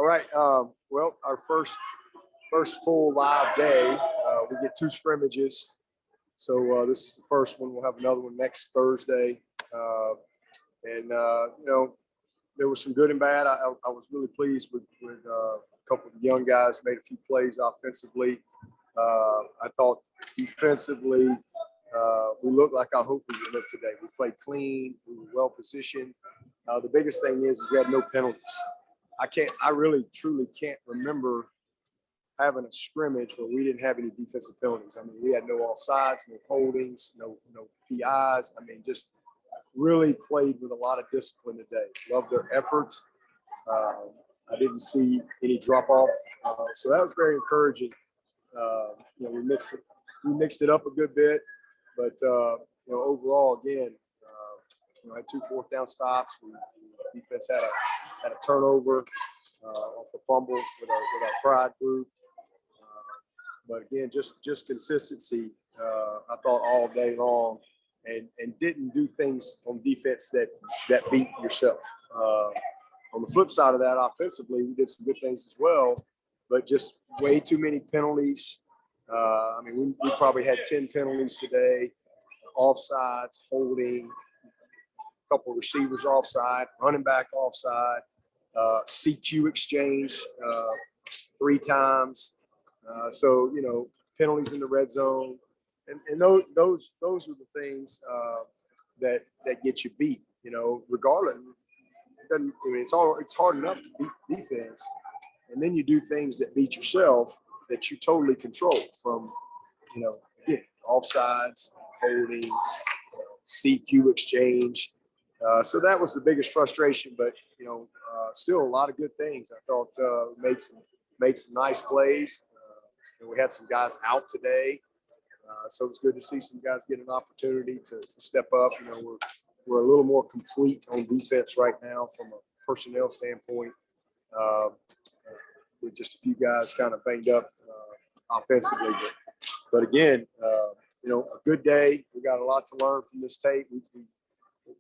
All right. Well, our first full live day. We get 2 scrimmages. So this is the first one. We'll have another one next Thursday. There was some good and bad. I was really pleased with a couple of the young guys, made a few plays offensively. I thought defensively, we looked like I hoped we would look today. We played clean. We were well positioned. The biggest thing is we had no penalties. I really, truly can't remember having a scrimmage where we didn't have any defensive penalties. I mean, we had no offsides, no holdings, no PIs. I mean, just really played with a lot of discipline today. Loved their efforts. I didn't see any drop off. So that was very encouraging. We mixed it up a good bit, but overall, again, had 2 4th down stops. Defense had a turnover off a fumble with our pride group. But again, just consistency. I thought all day long, and didn't do things on defense that beat yourself. On the flip side of that, offensively, we did some good things as well, but just way too many penalties. We probably had 10 penalties today, offsides, holding, a couple of receivers offside, running back offside, CQ exchange 3 times. Penalties in the red zone, and those are the things that get you beat. Regardless, it's hard enough to beat defense, and then you do things that beat yourself that you totally control from, offsides, holdings, CQ exchange. So that was the biggest frustration, but still a lot of good things. I thought made some nice plays. And we had some guys out today, so it's good to see some guys get an opportunity to step up. We're a little more complete on defense right now from a personnel standpoint, with just a few guys kind of banged up offensively. But again, a good day. We got a lot to learn from this tape.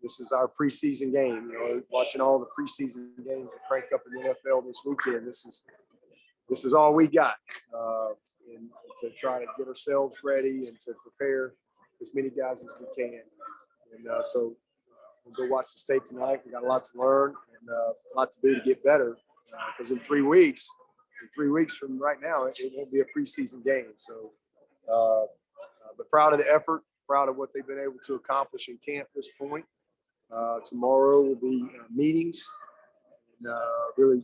This is our preseason game. Watching all the preseason games that crank up in the NFL this weekend. This is all we got, and to try to get ourselves ready and to prepare as many guys as we can. And so we'll go watch this tape tonight. We got a lot to learn and a lot to do to get better. Because in 3 weeks from right now, it won't be a preseason game. So, but proud of the effort, proud of what they've been able to accomplish in camp at this point. Tomorrow will be meetings, and really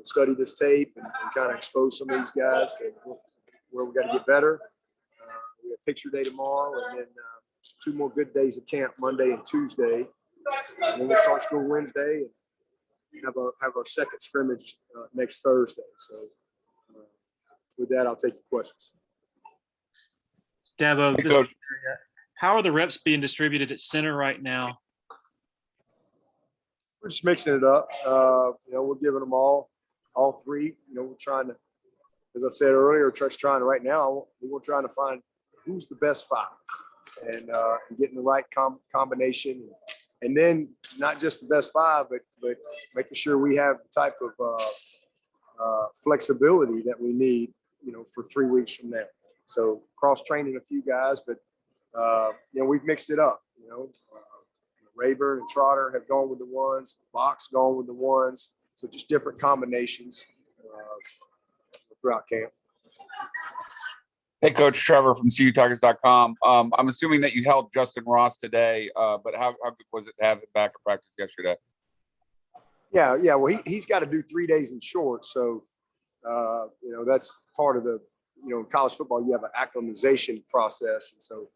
study this tape and kind of expose some of these guys to where we got to get better. We have picture day tomorrow, and then 2 more good days of camp, Monday and Tuesday. And then we'll start school Wednesday and have our second scrimmage next Thursday. So with that, I'll take your questions. Dabo, how are the reps being distributed at center right now? We're just mixing it up. We're giving them all 3. We're trying to, as I said earlier, just trying to right now, we're trying to find who's the best 5 and getting the right combination. And then not just the best 5, but making sure we have the type of flexibility that we need, for 3 weeks from now. So cross-training a few guys, but, we've mixed it up, Rayburn and Trotter have gone with the ones, Box gone with the ones. So just different combinations throughout camp. Hey, Coach Trevor from CUTigers.com. I'm assuming that you held Justin Ross today, but how good was it to have him back at practice yesterday? Yeah. Well, he's got to do 3 days in shorts. So, that's part of the, in college football, you have an acclimatization process. And so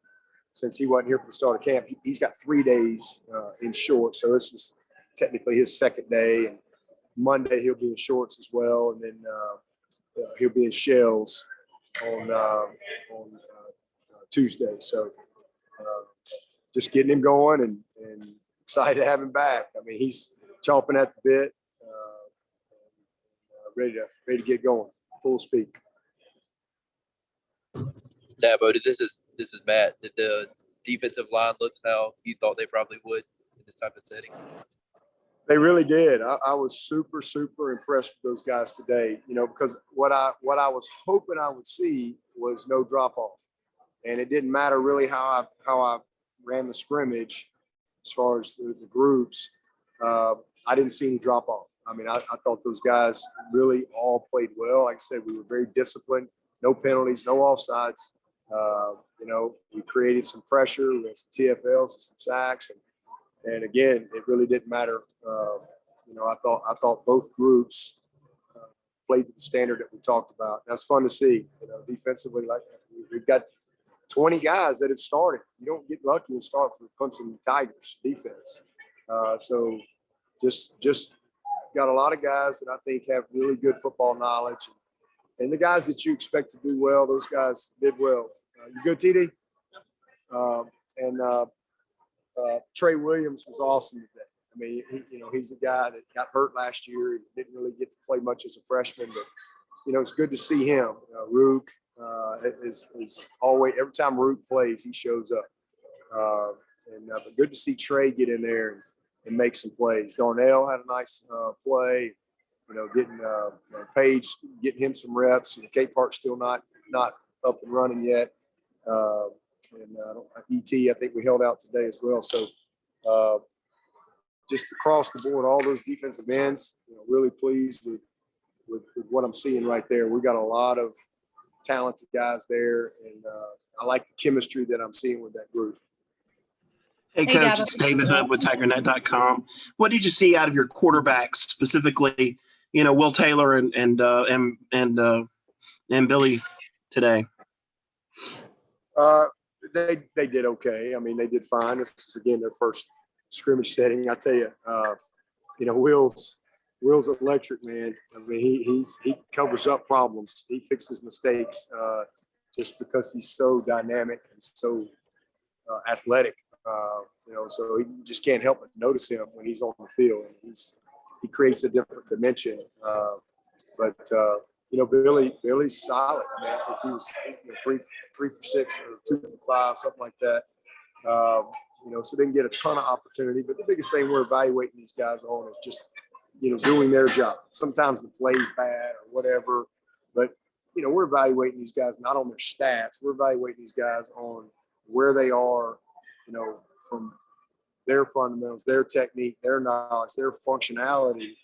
since he wasn't here for the start of camp, he's got 3 days in shorts. So this was technically his second day. And Monday he'll be in shorts as well. And then he'll be in shells on Tuesday. So just getting him going and excited to have him back. I mean, he's chomping at the bit, ready to get going, full speed. Dabo, this is Matt. Did the defensive line look how you thought they probably would in this type of setting? They really did. I was super, super impressed with those guys today, because what I was hoping I would see was no drop off. And it didn't matter really how I ran the scrimmage as far as the groups. I didn't see any drop off. I mean, I thought those guys really all played well. Like I said, we were very disciplined, no penalties, no offsides. We created some pressure, we had some TFLs, some sacks, and again, it really didn't matter. I thought both groups played the standard that we talked about. That's fun to see. Defensively, like we've got 20 guys that have started. You don't get lucky and start for Clemson Tigers defense. So just got a lot of guys that I think have really good football knowledge, and the guys that you expect to do well, those guys did well. You good, TD? Trey Williams was awesome today. I mean, he's a guy that got hurt last year. He didn't really get to play much as a freshman, but it's good to see him. Rook is always, every time Rook plays, he shows up. But good to see Trey get in there and make some plays. Darnell had a nice play. Getting Page, getting him some reps. K Park's still not up and running yet. ET, I think we held out today as well. So just across the board, all those defensive ends, really pleased with what I'm seeing right there. We got a lot of talented guys there, and I like the chemistry that I'm seeing with that group. Hey, Coach, it's David Hunt with TigerNet.com. What did you see out of your quarterbacks, specifically, Will Taylor and Billy today? They did okay. I mean, they did fine. This is, again, their first scrimmage setting. I tell you, Will's electric, man. I mean, he covers up problems. He fixes mistakes just because he's so dynamic and so athletic. So you just can't help but notice him when he's on the field. He creates a different dimension. Billy's solid. I mean, I think he was 3 for 6 or 2 for 5, something like that. So they didn't get a ton of opportunity. But the biggest thing we're evaluating these guys on is just, doing their job. Sometimes the play's bad or whatever, but we're evaluating these guys not on their stats. We're evaluating these guys on where they are, from their fundamentals, their technique, their knowledge, their functionality.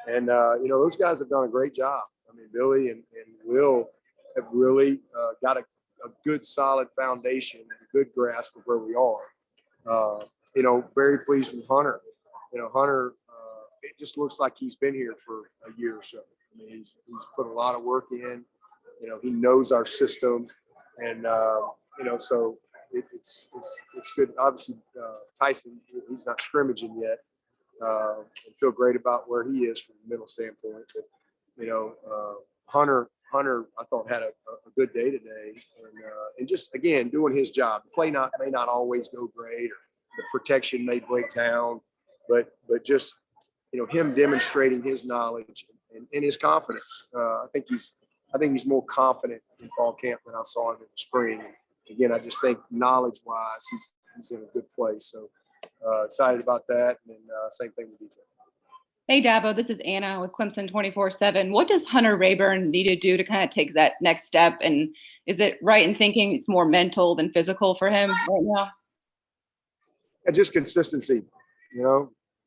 And, those guys have done a great job. I mean, Billy and Will have really got a good, solid foundation and a good grasp of where we are. Very pleased with Hunter. Hunter, it just looks like he's been here for a year or so. I mean, he's put a lot of work in. He knows our system, and so it's good. Obviously, Tyson, he's not scrimmaging yet. I feel great about where he is from a mental standpoint. But Hunter, I thought had a good day today, and just again doing his job. The play may not always go great, or the protection may break down, but just him demonstrating his knowledge and his confidence. I think he's more confident in fall camp than I saw him in the spring. And again, I just think knowledge-wise, he's in a good place. So excited about that, and same thing with DJ. Hey, Dabo, this is Anna with Clemson 24/7. What does Hunter Rayburn need to do to kind of take that next step? And is it right in thinking it's more mental than physical for him right now? And just consistency,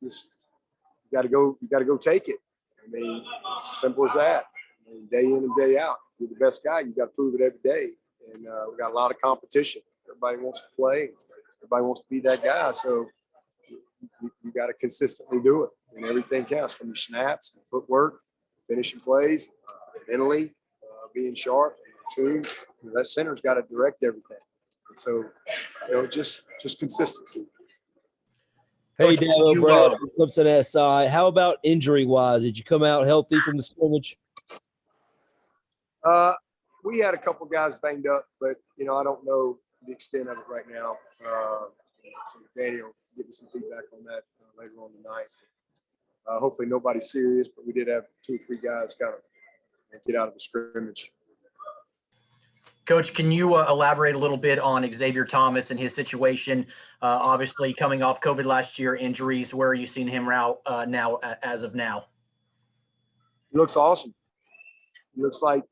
just you got to go take it. I mean, it's as simple as that. I mean, day in and day out, if you're the best guy, you got to prove it every day. And we got a lot of competition. Everybody wants to play. Everybody wants to be that guy. So you got to consistently do it. And everything counts, from your snaps, footwork, finishing plays, mentally, being sharp, tuned. That center's got to direct everything. And so, just consistency. Hey, Dabo, Brad from Clemson SI. How about injury-wise? Did you come out healthy from the scrimmage? We had a couple guys banged up, but, I don't know the extent of it right now. So Danny will give me some feedback on that later on tonight. Hopefully nobody's serious, but we did have 2 or 3 guys kind of get out of the scrimmage. Coach, can you elaborate a little bit on Xavier Thomas and his situation? Obviously, coming off COVID last year, injuries. Where are you seeing him now as of now? He looks awesome. He looks like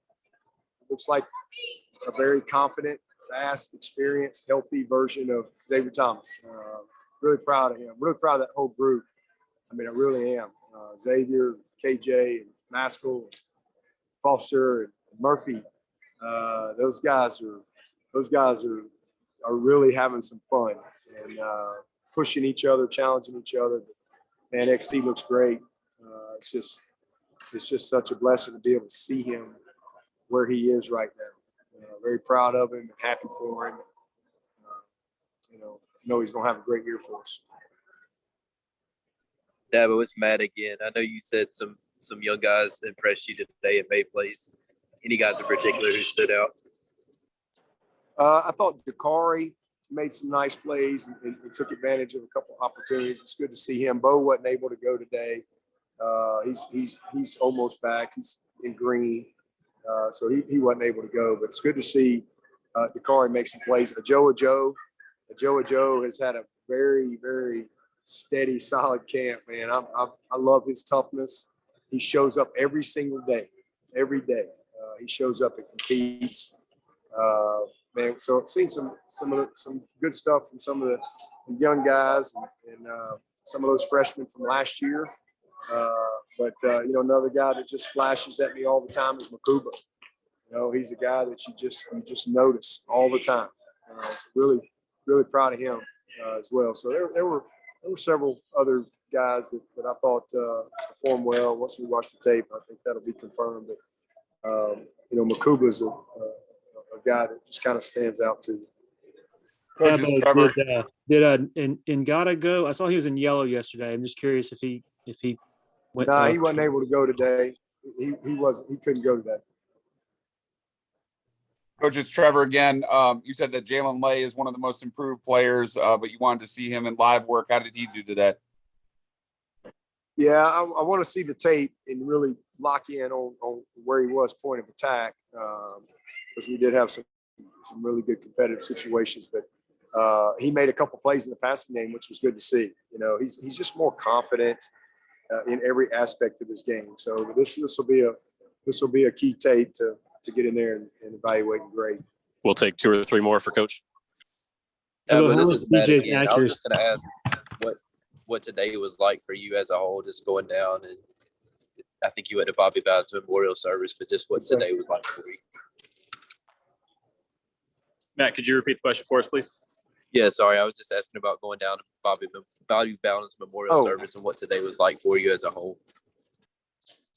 a very confident, fast, experienced, healthy version of Xavier Thomas. Really proud of him. Really proud of that whole group. I mean, I really am. Xavier, KJ, and Maskell, Foster, and Murphy. Those guys are really having some fun and pushing each other, challenging each other. Man, XT looks great. It's just such a blessing to be able to see him where he is right now. Very proud of him, happy for him. Know he's gonna have a great year for us. Dabo, it's Matt again. I know you said some young guys impressed you today and made plays. Any guys in particular who stood out? I thought Dakari made some nice plays and took advantage of a couple of opportunities. It's good to see him. Bo wasn't able to go today. He's almost back. He's in green, so he wasn't able to go. But it's good to see Dakari make some plays. Joe has had a very, very steady, solid camp, man. I love his toughness. He shows up every single day, every day. He shows up and competes. Man, so I've seen some good stuff from some of the young guys and some of those freshmen from last year. But another guy that just flashes at me all the time is Makuba. He's a guy that you just notice all the time. So really proud of him as well. So there were several other guys that I thought performed well. Once we watch the tape, I think that'll be confirmed. But Makuba's a guy that just kind of stands out too. Coach, it's Trevor. Did Ngata go? I saw he was in yellow yesterday. I'm just curious if he went. No, he wasn't able to go today. He couldn't go today. Coach, it's Trevor again. You said that Jalen Lay is one of the most improved players, but you wanted to see him in live work. How did he do today? Yeah, I want to see the tape and really lock in on where he was point of attack, because we did have some really good competitive situations. But he made a couple plays in the passing game, which was good to see. He's just more confident in every aspect of his game. So this will be a key tape to get in there and evaluate and grade. We'll take 2 or 3 more for Coach. But this is Matt again. I was just going to ask what today was like for you as a whole, just going down. And I think you went to Bobby Bowden's memorial service, but just what today was like for you. Matt, could you repeat the question for us, please? Yeah, sorry. I was just asking about going down to Bobby Bowden's memorial service and what today was like for you as a whole.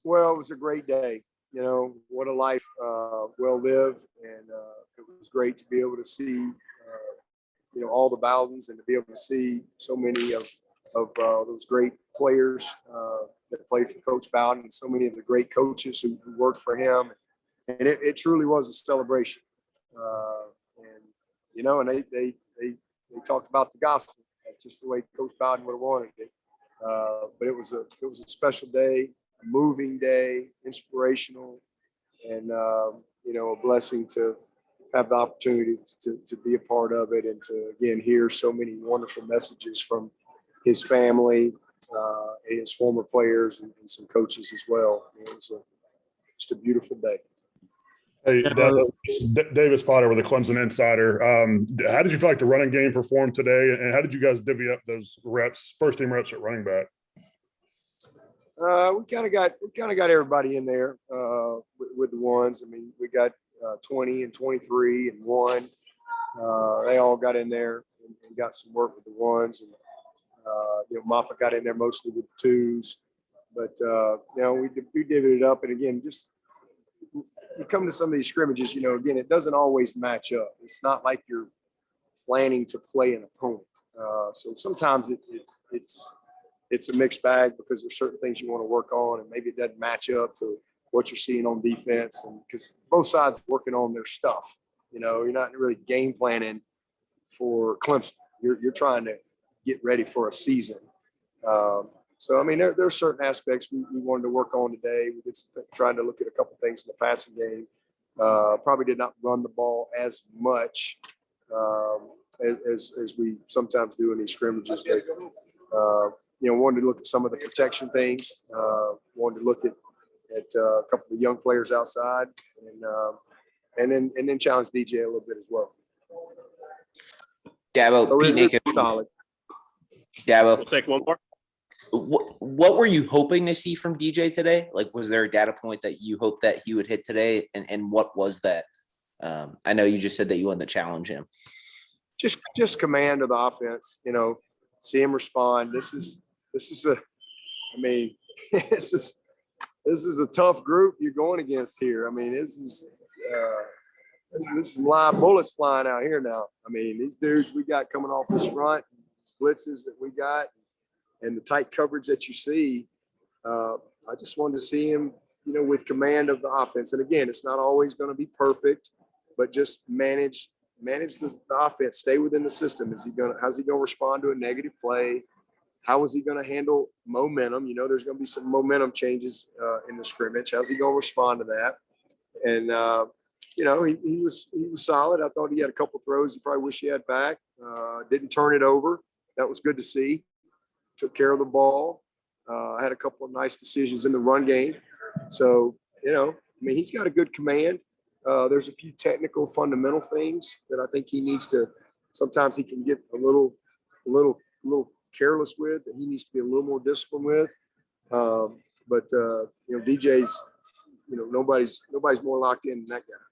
Well, it was a great day. What a life well lived. And it was great to be able to see, all the Bowdens and to be able to see so many of those great players that played for Coach Bowden and so many of the great coaches who worked for him. And it truly was a celebration. And they talked about the gospel. That's just the way Coach Bowden would have wanted it. But it was a special day, a moving day, inspirational, and a blessing to have the opportunity to be a part of it and to again hear so many wonderful messages from his family, and his former players and some coaches as well. It was just a beautiful day. Hey, Davis Potter with the Clemson Insider. How did you feel like the running game performed today, and how did you guys divvy up those reps, first team reps at running back? We kind of got everybody in there with the ones. I mean, we got 20 and 23 and 1. They all got in there and got some work with the ones, and Moffitt got in there mostly with the 2s. But we divvied it up, and again, just you come to some of these scrimmages, again, it doesn't always match up. It's not like you're planning to play an opponent. So sometimes it's a mixed bag because there's certain things you want to work on, and maybe it doesn't match up to what you're seeing on defense, and because both sides are working on their stuff. You're not really game planning for Clemson. You're trying to get ready for a season. So, I mean, there are certain aspects we wanted to work on today. We did trying to look at a couple things in the passing game. Probably did not run the ball as much as we sometimes do in these scrimmages. But, wanted to look at some of the protection things. Wanted to look at a couple of young players outside, and then challenge DJ a little bit as well. Dabo, Pete Naked. Solid. Dabo, We'll take one more. what were you hoping to see from DJ today? Like, was there a data point that you hoped that he would hit today? And what was that? I know you just said that you wanted to challenge him. Just command of the offense, see him respond. This is a tough group you're going against here. I mean, this is live bullets flying out here now. I mean, these dudes we got coming off this front, blitzes that we got, and the tight coverage that you see. I just wanted to see him, with command of the offense. And again, it's not always going to be perfect, but just manage the offense, stay within the system. How's he going to respond to a negative play? How is he going to handle momentum? There's going to be some momentum changes in the scrimmage. How's he going to respond to that? And, he was solid. I thought he had a couple throws he probably wish he had back. Didn't turn it over. That was good to see. Took care of the ball. Had a couple of nice decisions in the run game. So, he's got a good command. There's a few technical fundamental things that I think he needs to, sometimes he can get a little careless with, that he needs to be a little more disciplined with. But DJ's, nobody's more locked in than that guy.